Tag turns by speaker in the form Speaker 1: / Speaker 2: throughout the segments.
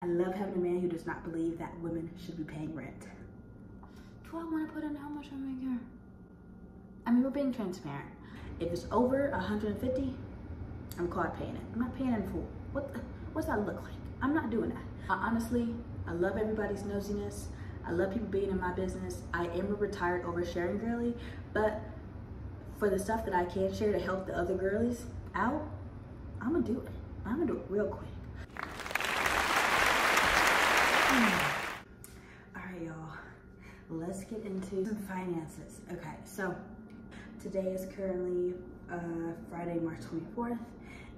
Speaker 1: I love having a man who does not believe that women should be paying rent. Do I want to put in how much I make here? I mean, we're being transparent. If it's over 150, I'm caught paying it. I'm not paying in full. What's that look like? I'm not doing that. Honestly, I love everybody's nosiness. I love people being in my business. I am a retired oversharing girly, but for the stuff that I can share to help the other girlies out, I'm gonna do it. I'm gonna do it real quick. All right, y'all, let's get into some finances. Okay, so today is currently Friday, March 24th,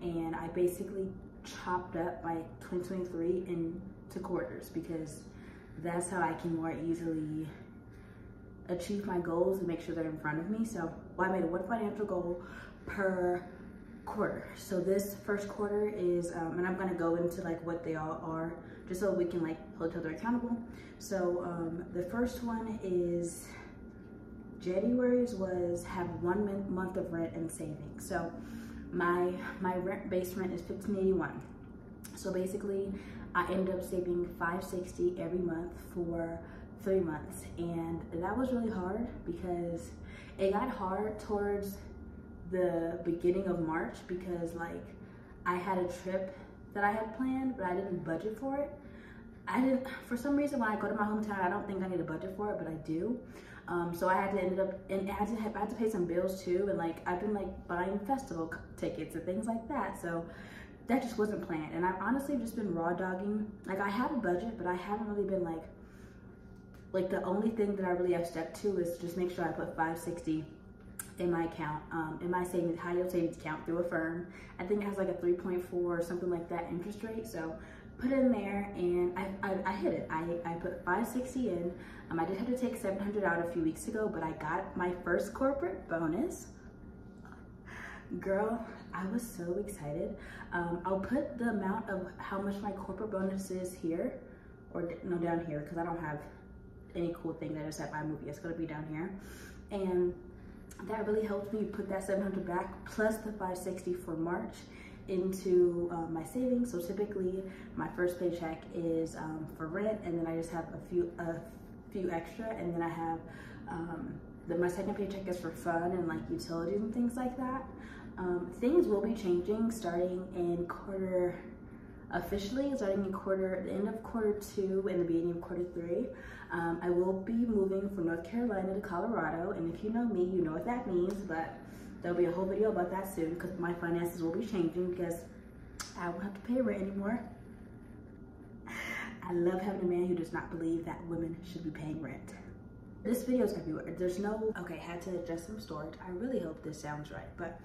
Speaker 1: and I basically chopped up my 2023 into quarters because that's how I can more easily achieve my goals and make sure they're in front of me. So I made one financial goal per quarter. So this first quarter is, and I'm gonna go into like what they all are, just so we can like hold each other accountable. So the first one is January's was have 1 month of rent and savings. So my base rent is $15.81. So basically, I ended up saving $560 every month for 3 months, and that was really hard because it got hard towards the beginning of March because like I had a trip that I had planned, but I didn't budget for it. For some reason, when I go to my hometown, I don't think I need a budget for it, but I do. So I had to I had to pay some bills too, and like I've been like buying festival tickets and things like that. So that just wasn't planned, and I've honestly just been raw dogging. Like I have a budget, but I haven't really been like the only thing that I really have stuck to is just make sure I put $560 in my account, in my savings, high yield savings account through Affirm. I think it has like a 3.4 or something like that interest rate. So put it in there, and I hit it. I put $560 in. I did have to take $700 out a few weeks ago, but I got my first corporate bonus. Girl, I was so excited. I'll put the amount of how much my corporate bonus is here, or no, down here, because I don't have any cool thing that is at my movie. It's gonna be down here. And that really helped me put that $700 back plus the $560 for March into my savings. So typically my first paycheck is for rent, and then I just have a few extra, and then I have my second paycheck is for fun and like utilities and things like that. Things will be changing starting in officially starting in the end of quarter 2 and the beginning of quarter 3. I will be moving from North Carolina to Colorado, and if you know me, you know what that means, but there'll be a whole video about that soon because my finances will be changing because I won't have to pay rent anymore. I love having a man who does not believe that women should be paying rent. This video is everywhere. There's no, okay, had to adjust some storage. I really hope this sounds right, but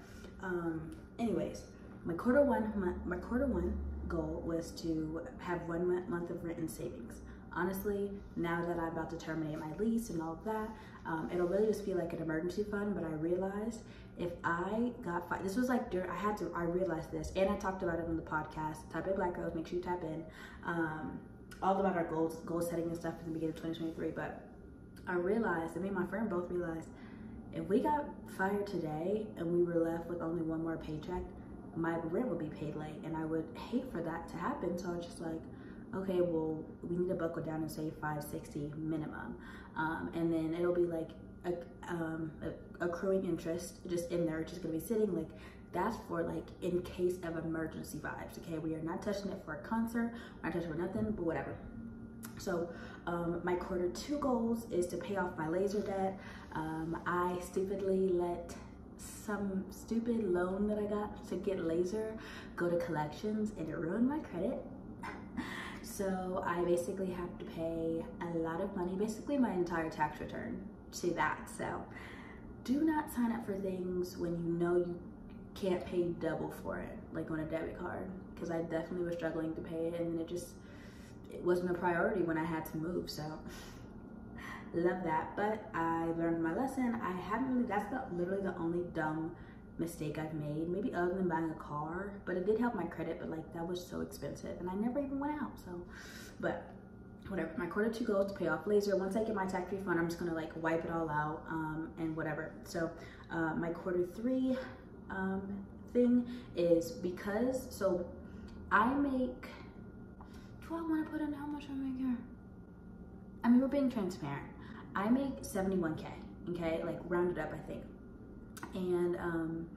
Speaker 1: anyways, my quarter one goal was to have 1 month of rent and savings. Honestly, now that I'm about to terminate my lease and all of that, it'll really just be like an emergency fund. But I realized if I got this was like I realized this, and I talked about it on the podcast. Type in Black Girls, make sure you tap in. All about our goal setting and stuff in the beginning of 2023. But I realized, and me and my friend both realized, if we got fired today and we were left with only one more paycheck, my rent would be paid late, and I would hate for that to happen. So I was just like, okay, well, we need to buckle down and save $560 minimum, and then it'll be like accruing interest just in there, just gonna be sitting like that's for like in case of emergency vibes. Okay, we are not touching it for a concert, we're not touching it for nothing, but whatever. So my quarter 2 goals is to pay off my laser debt. I stupidly let some stupid loan that I got to get laser go to collections, and it ruined my credit. So I basically have to pay a lot of money, basically my entire tax return to that. So do not sign up for things when you know you can't pay double for it, like on a debit card, because I definitely was struggling to pay it, and it wasn't a priority when I had to move. So love that, but I learned my lesson. I haven't really, that's literally the only dumb mistake I've made, maybe other than buying a car, but it did help my credit, but like that was so expensive and I never even went out. So, but whatever. My quarter 2 goal is to pay off laser. Once I get my tax refund, I'm just gonna like wipe it all out and whatever. So my quarter 3 thing is because, so I make do I want to put in how much I make here? I mean, we're being transparent. I make 71K, okay? Like rounded up, I think. And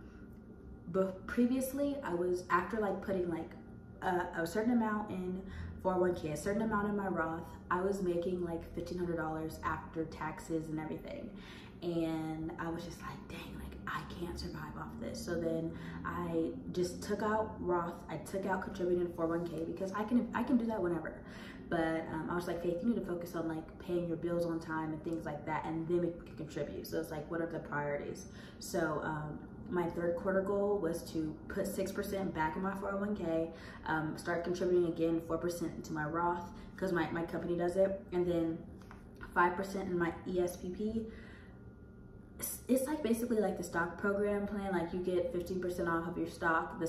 Speaker 1: but previously I was, after like putting like a certain amount in 401k, a certain amount in my Roth, I was making like $1,500 after taxes and everything. And I was just like, dang, like I can't survive off this. So then I just took out Roth, I took out contributing to 401k because I can do that whenever. But I was like, Faith, you need to focus on like paying your bills on time and things like that, and then we can contribute. So it's like, what are the priorities? So my third quarter goal was to put 6% back in my 401k, start contributing again 4% into my Roth because my company does it, and then 5% in my ESPP. It's like basically like the stock program plan. Like you get 15% off of your stock,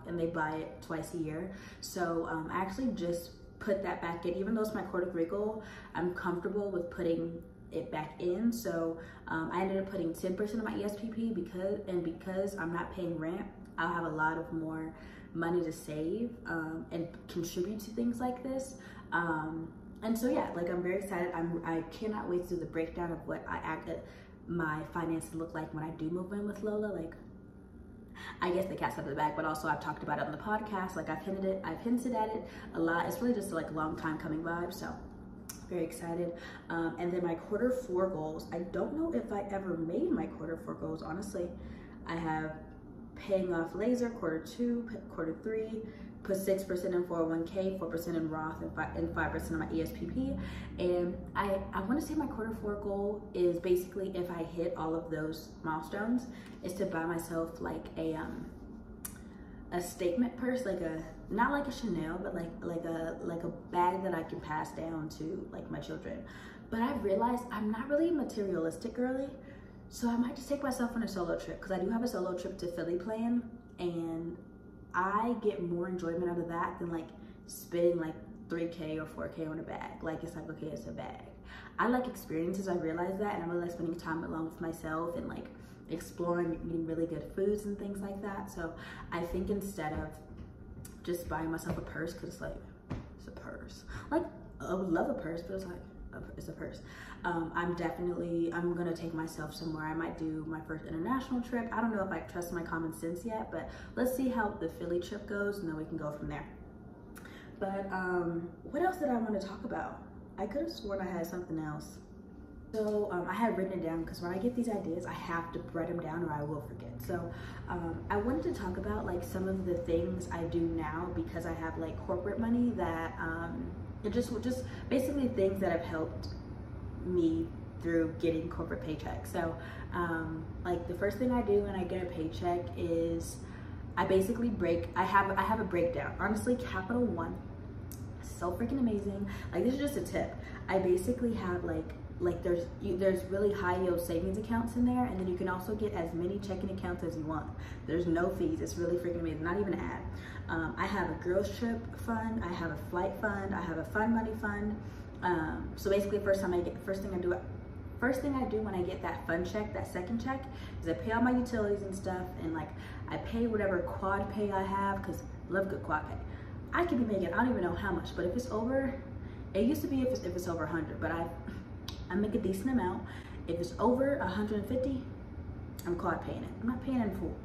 Speaker 1: and they buy it twice a year. So I actually just put that back in. Even though it's my quarter 3 goal, I'm comfortable with putting it back in. So I ended up putting 10% of my ESPP because I'm not paying rent, I'll have a lot of more money to save and contribute to things like this. And so yeah, like I'm very excited. I cannot wait to do the breakdown of what my finances look like when I do move in with Lola. Like, I guess the cat's out of the bag, but also I've talked about it on the podcast. Like I've hinted at it a lot. It's really just like a long time coming vibe. So very excited. And then my quarter 4 goals, I don't know if I ever made my quarter 4 goals, honestly. I have paying off laser, quarter 2, quarter 3, put 6% in 401k, 4% in Roth, and 5% in my ESPP. And I want to say my quarter 4 goal is basically, if I hit all of those milestones, is to buy myself like a statement purse, like not like a Chanel, but like a bag that I can pass down to like my children. But I've realized I'm not really a materialistic girly, so I might just take myself on a solo trip, because I do have a solo trip to Philly planned, and I get more enjoyment out of that than like spending like 3K or 4K on a bag. Like it's like, okay, it's a bag. I like experiences, I realize that, and I really like spending time alone with myself and like exploring, eating really good foods and things like that. So I think instead of just buying myself a purse, because it's like, it's a purse. Like, I would love a purse, but it's like, it's a purse. I'm gonna take myself somewhere. I might do my first international trip. I don't know if I trust my common sense yet, but let's see how the Philly trip goes, and then we can go from there. But what else did I want to talk about? I could have sworn I had something else. So I had written it down, because when I get these ideas, I have to write them down or I will forget. So I wanted to talk about like some of the things I do now, because I have like corporate money that just basically things that have helped me through getting corporate paychecks. So like the first thing I do when I get a paycheck is I basically I have a breakdown. Honestly, Capital One, so freaking amazing. Like, this is just a tip. I basically have like there's really high yield savings accounts in there, and then you can also get as many checking accounts as you want. There's no fees. It's really freaking amazing. Not even an ad. I have a girls trip fund, I have a flight fund, I have a fun money fund. So basically, first thing I do when I get that fund check, that second check, is I pay all my utilities and stuff, and like I pay whatever quad pay I have, because I love good quad pay. I could be making, I don't even know how much, but if it's over, it used to be if it's over 100, but I make a decent amount. If it's over 150, I'm quad paying it. I'm not paying in full.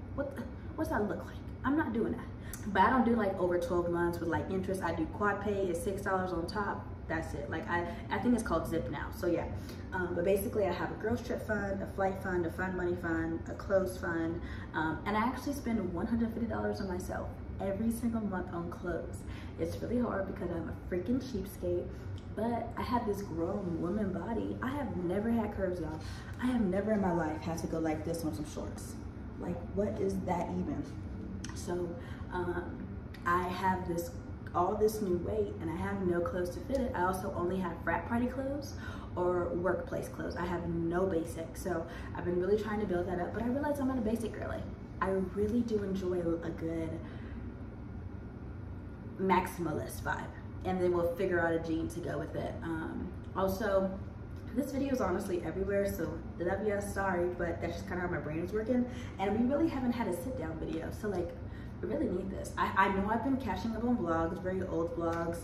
Speaker 1: What's that look like? I'm not doing that. But I don't do like over 12 months with like interest. I do quad pay. It's $6 on top. That's it. Like I think it's called Zip now. So yeah. But basically, I have a girls trip fund, a flight fund, a fun money fund, a clothes fund, and I actually spend $150 on myself every single month on clothes. It's really hard because I'm a freaking cheapskate. But I have this grown woman body. I have never had curves, y'all. I have never in my life had to go like this on some shorts. Like, what is that even? So I have all this new weight, and I have no clothes to fit it. I also only have frat party clothes or workplace clothes. I have no basic. So I've been really trying to build that up, but I realize I'm not a basic girly. I really do enjoy a good maximalist vibe, and then we'll figure out a jean to go with it. Also, this video is honestly everywhere, so love ya, sorry, but that's just kind of how my brain is working, and we really haven't had a sit down video, so like, we really need this. I know I've been catching up on vlogs, very old vlogs.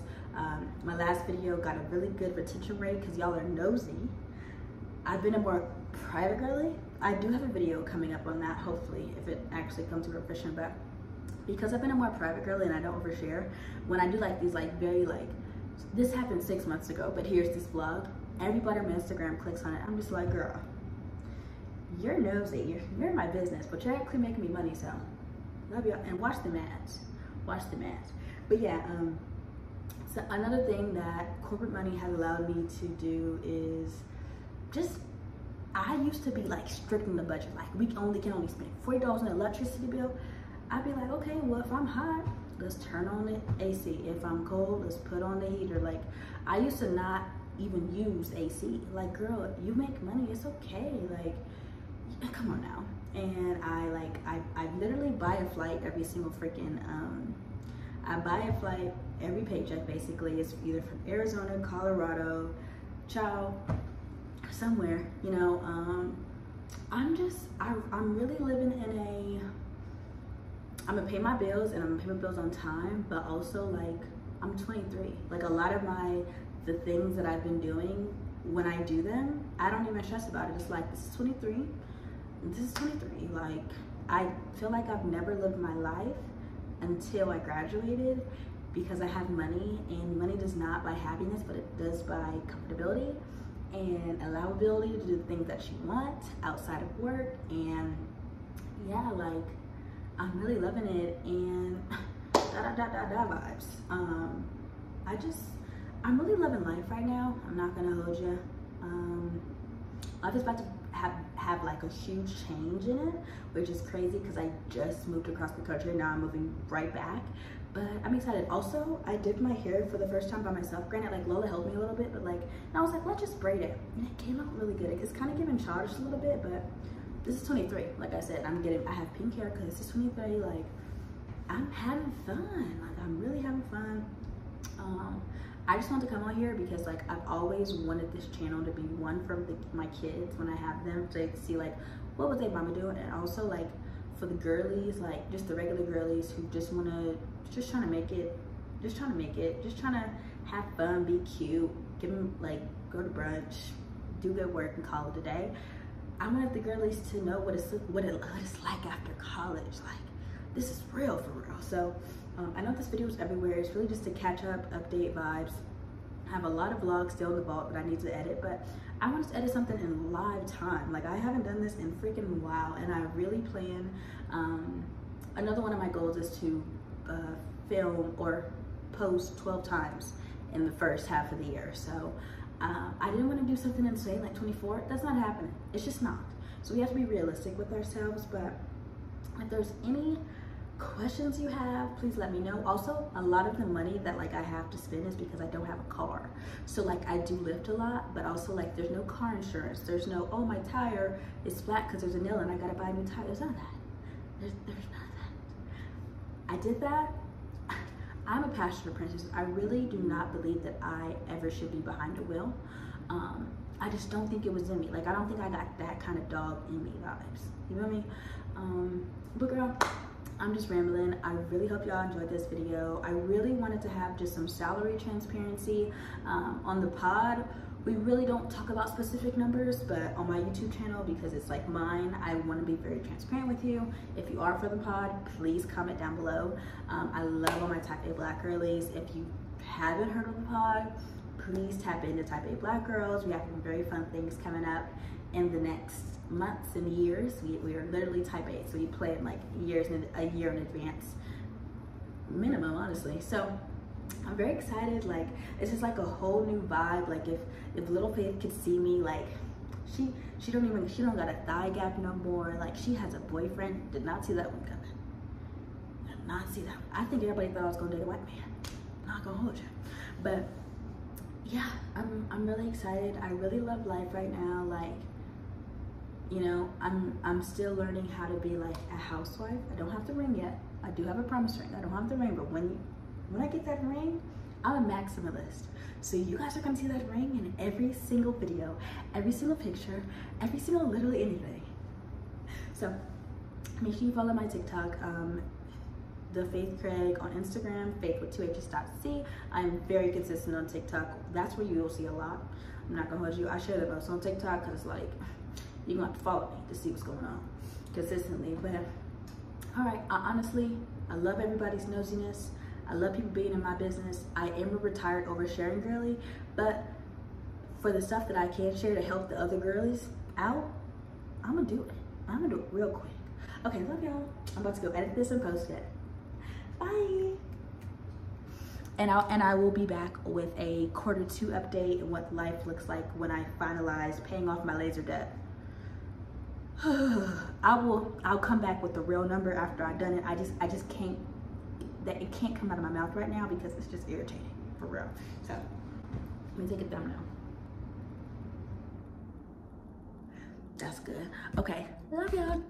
Speaker 1: My last video got a really good retention rate because y'all are nosy. I've been a more private girly. I do have a video coming up on that, hopefully, if it actually comes to fruition. But because I've been a more private girly and I don't overshare, when I do like these like very like, this happened 6 months ago, but here's this vlog, everybody on my Instagram clicks on it. I'm just like, girl, you're nosy, you're in my business, but you're actually making me money, so love you. And watch the ads, But yeah, so another thing that corporate money has allowed me to do is just, I used to be like strict in the budget, like we can only spend $40 on an electricity bill. I'd be like, okay, well if I'm hot, let's turn on the AC. If I'm cold, let's put on the heater. Like, I used to not even use AC. Like, girl, you make money, it's okay. Like, come on now. And I literally buy a flight every single freaking, I buy a flight every paycheck basically. It's either from Arizona, Colorado, somewhere, you know. I'm really living in a, I'm gonna pay my bills and I'm gonna pay my bills on time, but also like, I'm 23. Like, a lot of the things that I've been doing, when I do them, I don't even stress about it. It's like, this is 23. Like, I feel like I've never lived my life until I graduated, because I have money, and money does not buy happiness, but it does buy comfortability and allowability to do the things that you want outside of work. And yeah, like, I'm really loving it, and vibes. I'm really loving life right now. I'm not gonna hold you. Life is about to have like a huge change in it, which is crazy because I just moved across the country. Now I'm moving right back, but I'm excited. Also, I did my hair for the first time by myself. Granted, like, Lola helped me a little bit, but like, and I was like, let's just braid it, and it came out really good. It's kind of giving childish a little bit, but this is 23. Like I said, I have pink hair because this is 23. Like, I'm having fun. Like, I'm really having fun. I just wanted to come on here because like, I've always wanted this channel to be one for my kids when I have them, to see like, what was their mama doing, and also like for the girlies, like just the regular girlies who just trying to make it, just trying to have fun, be cute, give them like, go to brunch, do good work and call it a day. I wanted the girlies to know what it's like after college. Like, this is real, for real. So I know this video is everywhere. It's really just to catch up, update vibes. I have a lot of vlogs still in the vault that I need to edit, but I want to edit something in live time. Like, I haven't done this in freaking while, and I really plan, another one of my goals is to film or post 12 times in the first half of the year. So I didn't want to do something insane like 24. That's not happening. It's just not. So we have to be realistic with ourselves. But if there's any questions you have, please let me know. Also, a lot of the money that like I have to spend is because I don't have a car. So like, I do lift a lot, but also like, there's no car insurance. There's no, oh, my tire is flat because there's a nail and I gotta buy a new tire. There's none of that. There's none of that. I did that. I'm a passion apprentice. I really do not believe that I ever should be behind a wheel. I just don't think it was in me. Like, I don't think I got that kind of dog in me vibes. You know what I mean? But girl, I'm just rambling. I really hope y'all enjoyed this video. I really wanted to have just some salary transparency on the pod. We really don't talk about specific numbers, but on my YouTube channel, because it's like mine, I want to be very transparent with you. If you are for the pod, please comment down below. I love all my Type A Black girlies. If you haven't heard of the pod, please tap into Type A Black girls. We have some very fun things coming up in the next months and years. We are literally Type A, so we plan like a year in advance minimum, honestly. So I'm very excited. Like, it's just like a whole new vibe. Like, if Little Faith could see me, like, she don't got a thigh gap no more. Like, she has a boyfriend. Did not see that one coming. Did not see that one. I think everybody thought I was gonna date a white man. Not gonna hold you. But yeah, I'm really excited. I really love life right now. Like, you know, I'm still learning how to be like a housewife. I don't have the ring yet. I do have a promise ring. I don't have the ring, but when I get that ring, I'm a maximalist. So you guys are gonna see that ring in every single video, every single picture, every single literally anything. So make sure you follow my TikTok. The Faith Craig on Instagram, faith with 2h's.c. I'm very consistent on TikTok. That's where you will see a lot. I'm not gonna hold you. I share the most on TikTok because like you're gonna have to follow me to see what's going on consistently. But all right, I love everybody's nosiness. I love people being in my business. I am a retired oversharing girly, but for the stuff that I can share to help the other girlies out, I'm gonna do it. I'm gonna do it real quick. Okay, love y'all. I'm about to go edit this and post it. Bye. And I will be back with a Q2 update and what life looks like when I finalize paying off my laser debt. I'll come back with the real number after I've done it. I just can't, that it can't come out of my mouth right now because it's just irritating, for real. So let me take a thumbnail. That's good. Okay, love y'all.